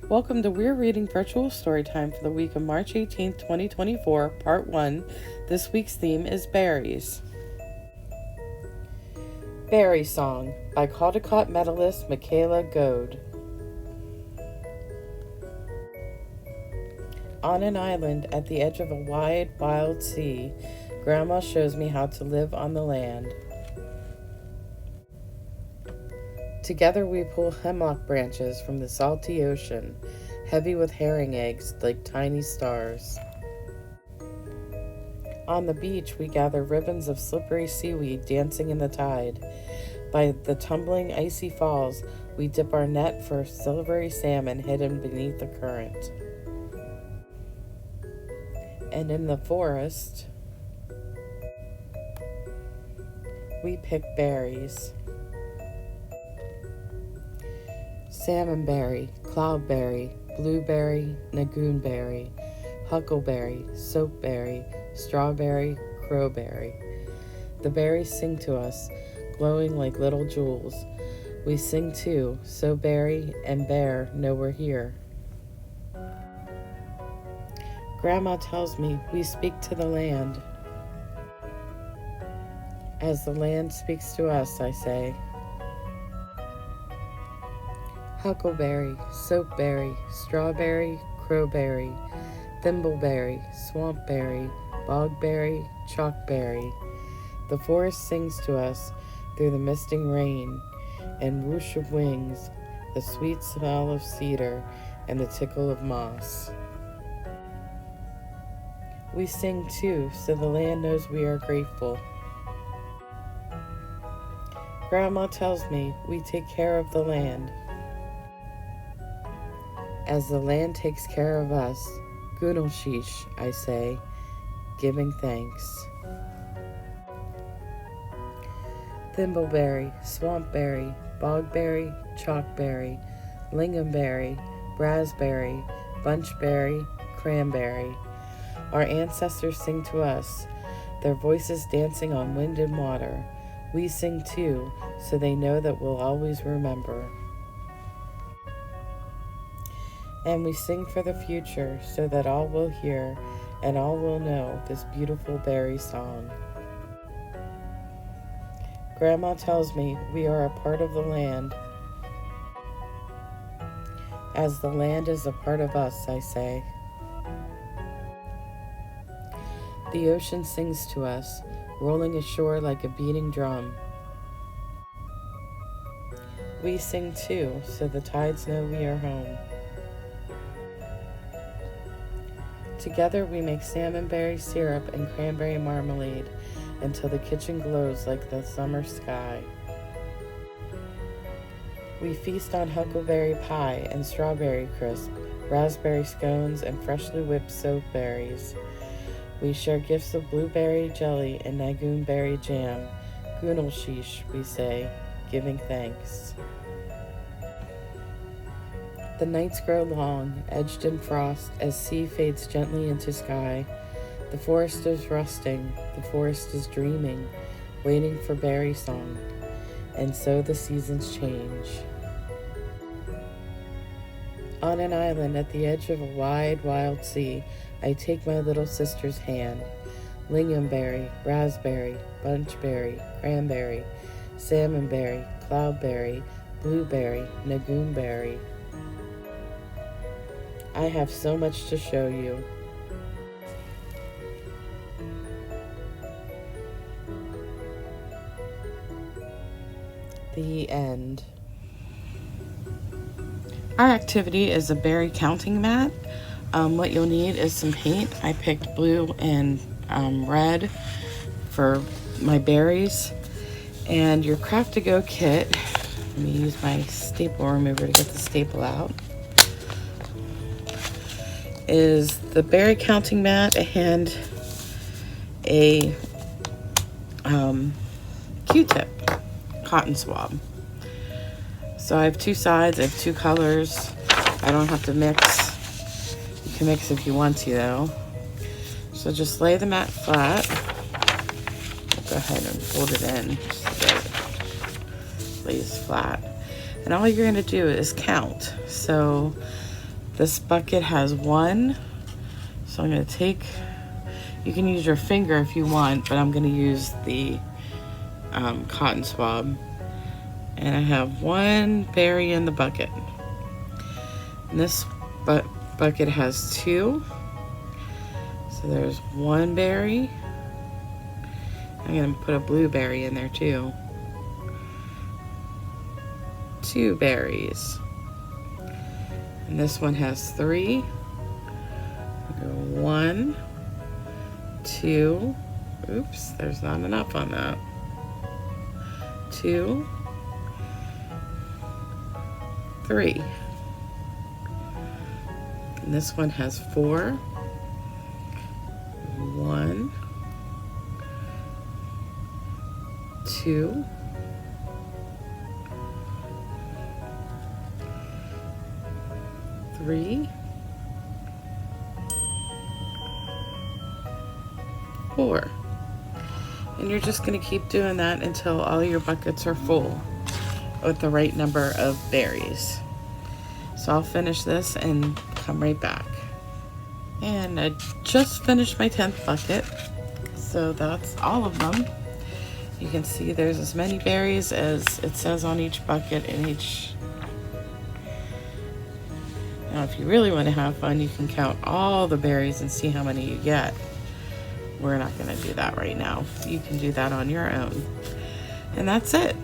Welcome to Weir Reading Virtual Storytime for the week of March 18th, 2024, Part 1. This week's theme is berries. Berry Song by Caldecott medalist Michaela Goade. On an island at the edge of a wide, wild sea, Grandma shows me how to live on the land. Together we pull hemlock branches from the salty ocean, heavy with herring eggs like tiny stars. On the beach we gather ribbons of slippery seaweed dancing in the tide. By the tumbling icy falls, we dip our net for silvery salmon hidden beneath the current. And in the forest, we pick berries. Salmonberry, cloudberry, blueberry, nagoonberry, huckleberry, soapberry, strawberry, crowberry. The berries sing to us, glowing like little jewels. We sing too, so berry and bear know we're here. Grandma tells me we speak to the land. As the land speaks to us, I say. Huckleberry, soapberry, strawberry, crowberry, thimbleberry, swampberry, bogberry, chalkberry. The forest sings to us through the misting rain and whoosh of wings, the sweet smell of cedar and the tickle of moss. We sing too, so the land knows we are grateful. Grandma tells me we take care of the land. As the land takes care of us, Goodelsheesh, I say, giving thanks. Thimbleberry, swampberry, bogberry, chalkberry, lingonberry, raspberry, bunchberry, cranberry. Our ancestors sing to us, their voices dancing on wind and water. We sing too, so they know that we'll always remember. And we sing for the future, so that all will hear and all will know this beautiful berry song. Grandma tells me we are a part of the land. As the land is a part of us, I say. The ocean sings to us, rolling ashore like a beating drum. We sing too, so the tides know we are home. Together we make salmonberry syrup and cranberry marmalade until the kitchen glows like the summer sky. We feast on huckleberry pie and strawberry crisp, raspberry scones, and freshly whipped soapberries. We share gifts of blueberry jelly and nagoonberry jam. Goodelsheesh, we say, giving thanks. The nights grow long, edged in frost, as sea fades gently into sky. The forest is rusting, the forest is dreaming, waiting for berry song, and so the seasons change. On an island at the edge of a wide, wild sea, I take my little sister's hand. Lingonberry, raspberry, bunchberry, cranberry, salmonberry, cloudberry, blueberry, nagoonberry. I have so much to show you. The end. Our activity is a berry counting mat. What you'll need is some paint. I picked blue and red for my berries. And your Craft to Go kit. Let me use my staple remover to get the staple out. Is the berry counting mat and a Q-tip cotton swab. So I have two sides, I have two colors. I don't have to mix. You can mix if you want to though. So just lay the mat flat. Go ahead and fold it in just so that it lays flat. And all you're going to do is count. So This bucket has 1, so I'm going to take, you can use your finger if you want, but I'm going to use the cotton swab. And I have 1 berry in the bucket. And this bucket has 2. So there's 1 berry. I'm going to put a blueberry in there too. 2 berries. And this one has 3. I'll go 1, 2. Oops, there's not enough on that. 2, 3. And this one has 4. 1, 2, 3, 4. And you're just going to keep doing that until all your buckets are full with the right number of berries. So I'll finish this and come right back. And I just finished my 10th bucket. So that's all of them. You can see there's as many berries as it says on each bucket in each. Now, if you really want to have fun, you can count all the berries and see how many you get. We're not going to do that right now. You can do that on your own. And that's it.